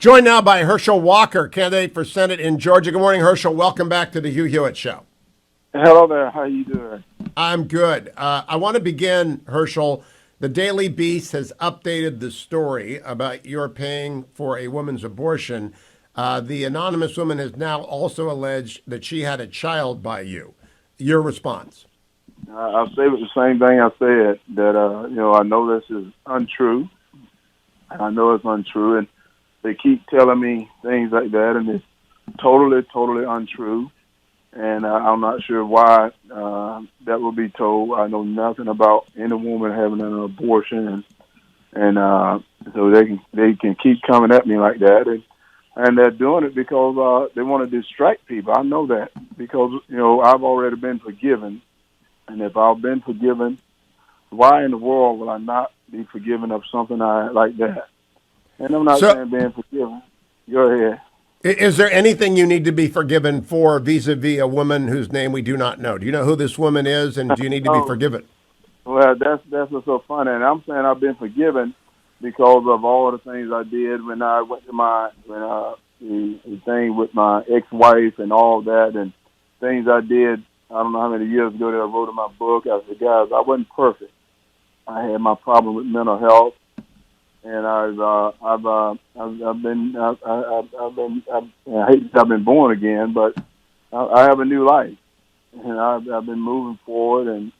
Joined now by Herschel Walker, candidate for Senate in Georgia. Good morning, Herschel. Welcome back to the Hugh Hewitt Show. Hello there. How you doing? I'm good. I want to begin, Herschel. The Daily Beast has updated the story about your paying for a woman's abortion. The anonymous woman has now also alleged that she had a child by you. Your response? I'll say the same thing I said, that, I know this is untrue. I know it's untrue, and they keep telling me things like that, and it's totally untrue. And I'm not sure why that will be told. I know nothing about any woman having an abortion, and so they can keep coming at me like that, and they're doing it because they want to distract people. I know that because I've already been forgiven, and if I've been forgiven, why in the world will I not be forgiven of something like that? And I'm not saying being forgiven. Go ahead. Is there anything you need to be forgiven for vis-a-vis a woman whose name we do not know? Do you know who this woman is, and do you need to be forgiven? Well, that's what's so funny. And I'm saying I've been forgiven because of all the things I did when I went to the thing with my ex-wife and all that, and things I did, I don't know how many years ago that I wrote in my book. I said, guys, I wasn't perfect. I had my problem with mental health. And I've been born again, but I have a new life, and I've been moving forward, and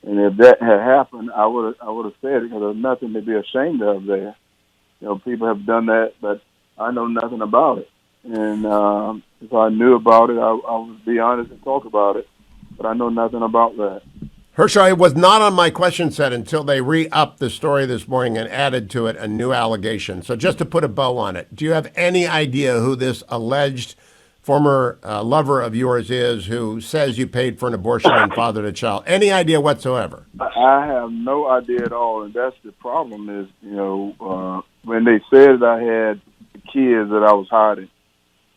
if that had happened, I would have said it, because there's nothing to be ashamed of there. People have done that, but I know nothing about it, and if I knew about it, I would be honest and talk about it, but I know nothing about that. Herschel, it was not on my question set until they re-upped the story this morning and added to it a new allegation. So just to put a bow on it, do you have any idea who this alleged former lover of yours is who says you paid for an abortion and fathered a child? Any idea whatsoever? I have no idea at all, and that's the problem is, when they said I had kids that I was hiding,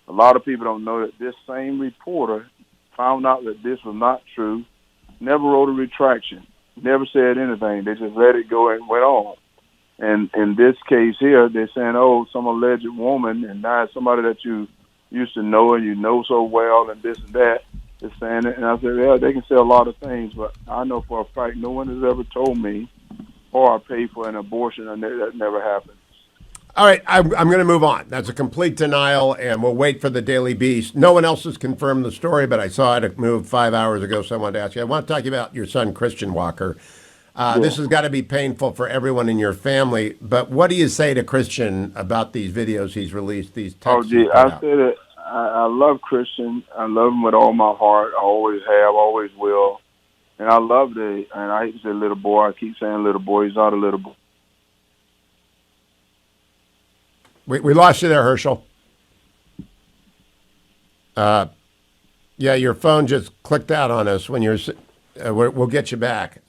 a lot of people don't know that this same reporter found out that this was not true, never wrote a retraction, never said anything. They just let it go and went on. And in this case here, they're saying, oh, some alleged woman, and now it's somebody that you used to know and you know so well, and this and that. They're saying it. And I said, yeah, they can say a lot of things, but I know for a fact no one has ever told me or I paid for an abortion, and that never happened. All right, I'm going to move on. That's a complete denial, and we'll wait for the Daily Beast. No one else has confirmed the story, but I saw it move 5 hours ago, so I wanted to ask you. I want to talk about your son, Christian Walker. This has got to be painful for everyone in your family, but what do you say to Christian about these videos he's released, these texts? I said it. I love Christian. I love him with all my heart. I always have, always will. And I love and I hate to say little boy. I keep saying little boy. He's not a little boy. We lost you there, Herschel. Yeah, your phone just clicked out on us when you're. We'll get you back.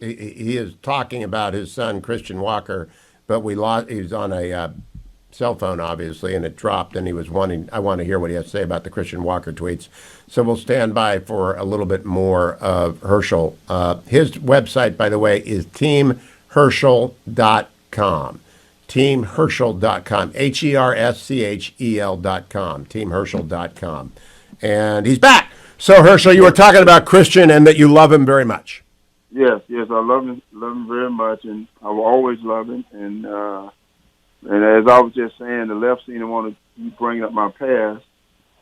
He is talking about his son, Christian Walker, but we lost. He was on a cell phone, obviously, and it dropped. And he was wanting. I want to hear what he has to say about the Christian Walker tweets. So we'll stand by for a little bit more of Herschel. His website, by the way, is teamherschel.com. teamherschel.com, HERSCHEL.com, teamherschel.com. And he's back. So, Herschel, you were talking about Christian and that you love him very much. Yes, I love him very much, and I will always love him. And as I was just saying, the left seem to want to keep bringing up my past,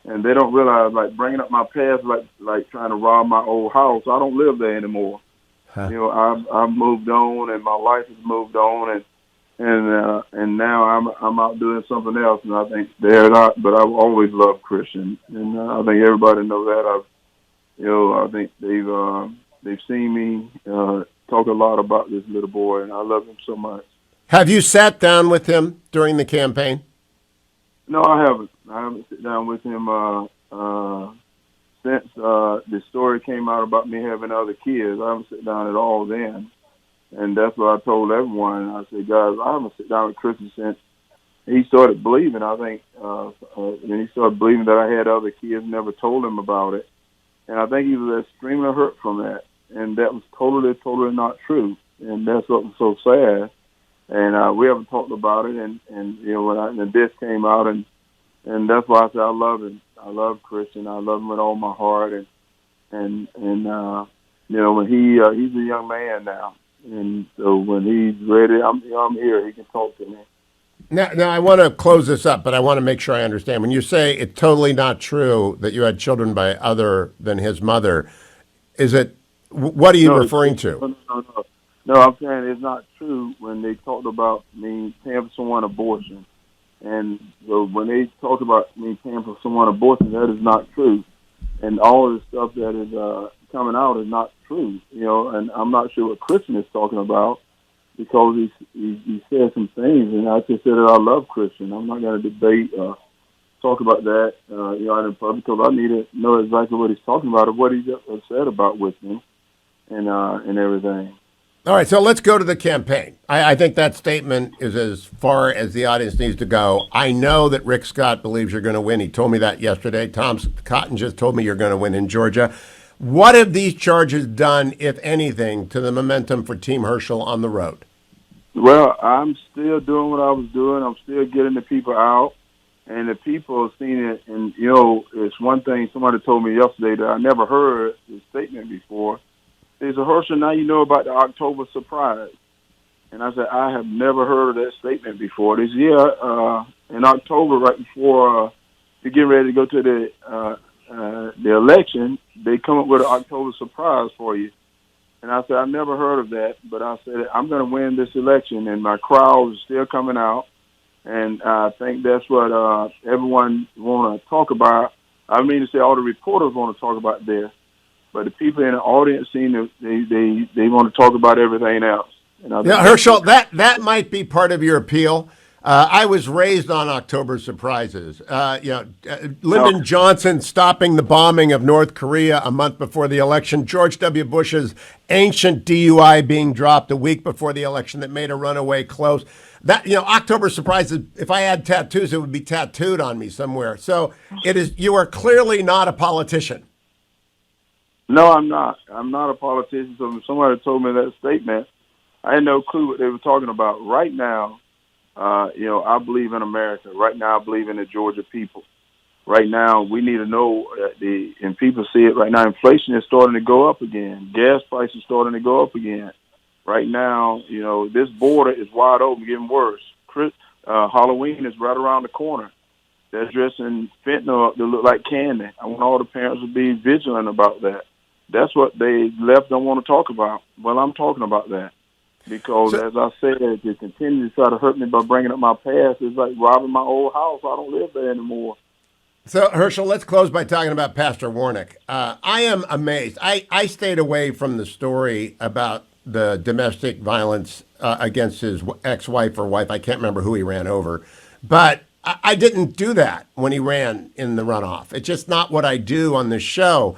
and they don't realize, like, bringing up my past, like trying to rob my old house. I don't live there anymore. Huh. I've moved on, and my life has moved on, and now I'm out doing something else, and I think they're not. But I've always loved Christian, and I think everybody knows that. I think they've seen me talk a lot about this little boy, and I love him so much. Have you sat down with him during the campaign? No, I haven't. I haven't sat down with him since the story came out about me having other kids. I haven't sat down at all then. And that's what I told everyone. I said, guys, I haven't sat down with Christian since he started believing. I think when he started believing that I had other kids, never told him about it. And I think he was extremely hurt from that. And that was totally not true. And that's what was so sad. and we haven't talked about it. And when this came out, and that's why I said I love him. I love Christian. I love him with all my heart. And when he's a young man now, and so when he's ready, I'm here. He can talk to me. Now, I want to close this up, but I want to make sure I understand. When you say it's totally not true that you had children by other than his mother, is it? What are you No, referring to? no. I'm saying it's not true when they talked about me paying for someone abortion. And so when they talk about me paying for someone abortion, that is not true. And all of the stuff that is coming out is not true. And I'm not sure what Christian is talking about because he said some things, and I just said that I love Christian. I'm not going to debate, talk about that, in public because I need to know exactly what he's talking about or what he just said about with me and everything. All right, so let's go to the campaign. I think that statement is as far as the audience needs to go. I know that Rick Scott believes you're going to win. He told me that yesterday. Tom Cotton just told me you're going to win in Georgia. What have these charges done, if anything, to the momentum for Team Herschel on the road? Well, I'm still doing what I was doing. I'm still getting the people out, and the people have seen it. And, it's one thing somebody told me yesterday that I never heard the statement before. They said, Herschel, now you know about the October surprise. And I said, I have never heard of that statement before. They said, in October, right before you're getting ready to go to the election, they come up with an October surprise for you. And I said, I've never heard of that, but I said, I'm going to win this election, and my crowd is still coming out. And I think that's what everyone want to talk about. I mean to say all the reporters want to talk about this. But the people in the audience seem to they want to talk about everything else. Yeah, Herschel, that might be part of your appeal. I was raised on October surprises. Lyndon Johnson stopping the bombing of North Korea a month before the election. George W. Bush's ancient DUI being dropped a week before the election that made a runaway close. That October surprises. If I had tattoos, it would be tattooed on me somewhere. So it is. You are clearly not a politician. No, I'm not. I'm not a politician. So when somebody told me that statement, I had no clue what they were talking about. Right now, I believe in America. Right now, I believe in the Georgia people. Right now, we need to know and people see it right now. Inflation is starting to go up again. Gas prices starting to go up again. Right now, this border is wide open, getting worse. Halloween is right around the corner. They're dressing fentanyl up to look like candy. I want all the parents to be vigilant about that. That's what they left don't want to talk about. Well, I'm talking about that. Because, as I said, they continue to try to hurt me by bringing up my past. It's like robbing my old house. I don't live there anymore. So, Herschel, let's close by talking about Pastor Warnick. I am amazed. I stayed away from the story about the domestic violence against his ex-wife or wife. I can't remember who he ran over. But I didn't do that when he ran in the runoff. It's just not what I do on this show.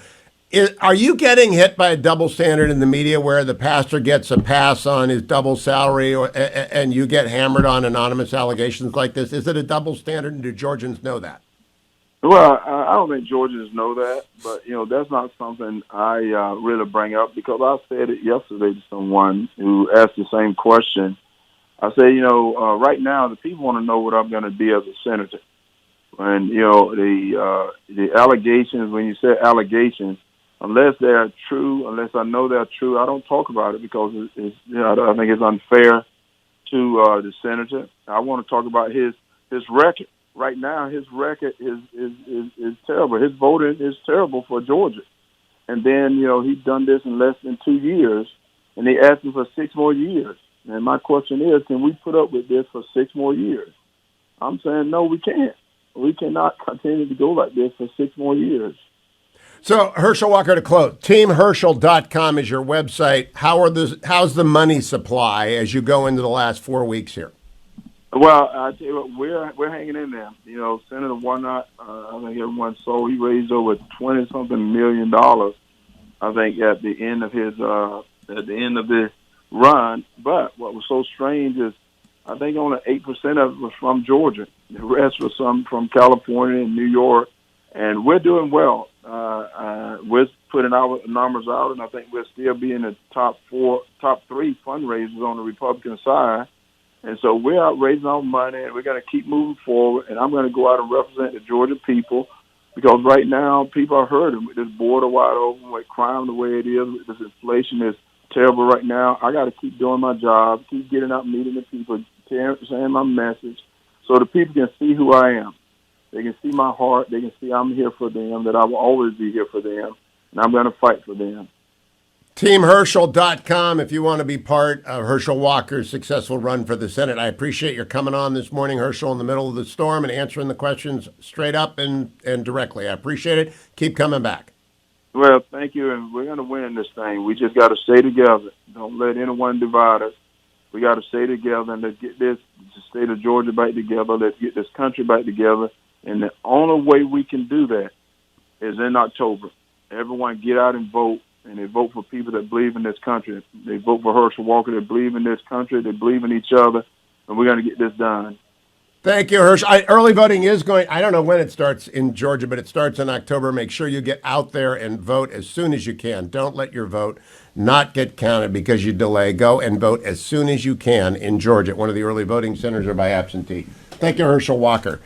Are you getting hit by a double standard in the media where the pastor gets a pass on his double salary and you get hammered on anonymous allegations like this? Is it a double standard, and do Georgians know that? Well, I don't think Georgians know that, but, that's not something I really bring up because I said it yesterday to someone who asked the same question. I say, right now the people want to know what I'm going to be as a senator. And, the allegations, when you say allegations, unless they're true, unless I know they're true, I don't talk about it because I think it's unfair to the senator. I want to talk about his record. Right now, his record is terrible. His voting is terrible for Georgia. And then, he's done this in less than 2 years, and they asked him for 6 more years. And my question is, can we put up with this for 6 more years? I'm saying, no, we can't. We cannot continue to go like this for 6 more years. So, Herschel Walker, to close, teamherschel.com is your website. How's the money supply as you go into the last 4 weeks here? Well, I tell you what, we're hanging in there. Senator Warnock, I think everyone saw he raised over $20-something million. I think at the end of the run. But what was so strange is I think only 8% of it was from Georgia. The rest was some from California and New York, and we're doing well. We're putting our numbers out, and I think we'll still be in the top 3 fundraisers on the Republican side. And so we're out raising our money, and we're going to keep moving forward. And I'm going to go out and represent the Georgia people, because right now people are hurting with this border wide open, with crime the way it is, with this inflation is terrible right now. I got to keep doing my job, keep getting out, meeting the people, saying my message, so the people can see who I am. They can see my heart. They can see I'm here for them, that I will always be here for them, and I'm going to fight for them. TeamHerschel.com if you want to be part of Herschel Walker's successful run for the Senate. I appreciate your coming on this morning, Herschel, in the middle of the storm and answering the questions straight up and directly. I appreciate it. Keep coming back. Well, thank you, and we're going to win this thing. We just got to stay together. Don't let anyone divide us. We got to stay together, and let's get this state of Georgia back together. Let's get this country back together. And the only way we can do that is in October. Everyone get out and vote, and they vote for people that believe in this country. They vote for Herschel Walker. They believe in this country. They believe in each other, and we're going to get this done. Thank you, Herschel. Early voting is going, I don't know when it starts in Georgia, but it starts in October. Make sure you get out there and vote as soon as you can. Don't let your vote not get counted because you delay. Go and vote as soon as you can in Georgia at one of the early voting centers or by absentee. Thank you, Herschel Walker.